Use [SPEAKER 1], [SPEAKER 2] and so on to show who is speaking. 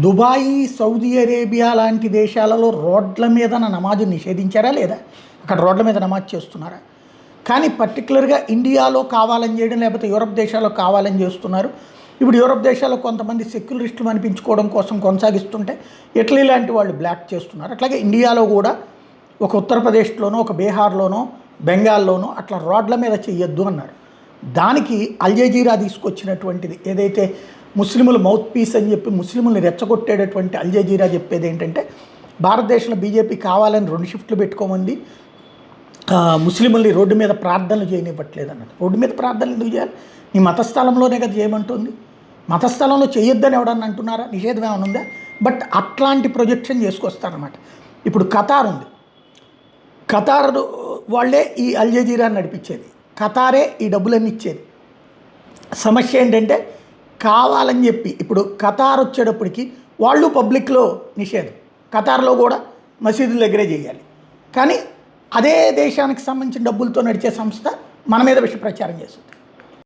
[SPEAKER 1] Dubai, Saudi Arabia లాంటి దేశాలలో రోడ్ల మీద నమాజు నిషేధించారా లేదా? అక్కడ రోడ్ల మీద నమాజ్ చేస్తున్నారా? కానీ పర్టికులర్గా ఇండియాలో కావాలని చేయడం, లేకపోతే యూరప్ దేశాల్లో కావాలని చేస్తున్నారు. ఇప్పుడు యూరప్ దేశాల్లో కొంతమంది సెక్యులరిస్టులు అనిపించుకోవడం కోసం కొనసాగిస్తుంటే ఇటలీ లాంటి వాళ్ళు బ్లాక్ చేస్తున్నారు. అట్లాగే ఇండియాలో కూడా ఒక ఉత్తరప్రదేశ్లోనో, ఒక బీహార్లోనో, బెంగాల్లోనో అట్లా రోడ్ల మీద చెయ్యొద్దు అన్నారు. దానికి అల్జజీరా తీసుకొచ్చినటువంటిది ఏదైతే ముస్లిముల మౌత్ పీస్ అని చెప్పి ముస్లిముల్ని రెచ్చగొట్టేటటువంటి అల్జజీరా చెప్పేది ఏంటంటే, భారతదేశంలో బీజేపీ కావాలని 2 షిఫ్ట్లు పెట్టుకోమంది, ముస్లిముల్ని రోడ్డు మీద ప్రార్థనలు చేయనివ్వట్లేదు అన్నది. రోడ్డు మీద ప్రార్థనలు ఎందుకు చేయాలి? నీ మతస్థలంలోనే కదా చేయమంటుంది. మతస్థలంలో చేయొద్దని ఎవడన్నా అంటున్నారా? నిషేధం ఏమైనా ఉందా? బట్ అట్లాంటి ప్రొజెక్షన్ చేసుకొస్తారనమాట. ఇప్పుడు ఖతార్ ఉంది, ఖతార్ వాళ్ళే ఈ అల్జజీరాని నడిపించేది, ఖతారే ఈ డబ్బులన్నీ ఇచ్చేది. సమస్య ఏంటంటే కావాలని చెప్పి ఇప్పుడు ఖతార్ వచ్చేటప్పటికి వాళ్ళు పబ్లిక్లో నిషేధం, ఖతార్లో కూడా మసీదుల దగ్గరే చేయాలి. కానీ అదే దేశానికి సంబంధించిన డబ్బులతో నడిచే సంస్థ మన మీద విష ప్రచారం చేస్తుంది.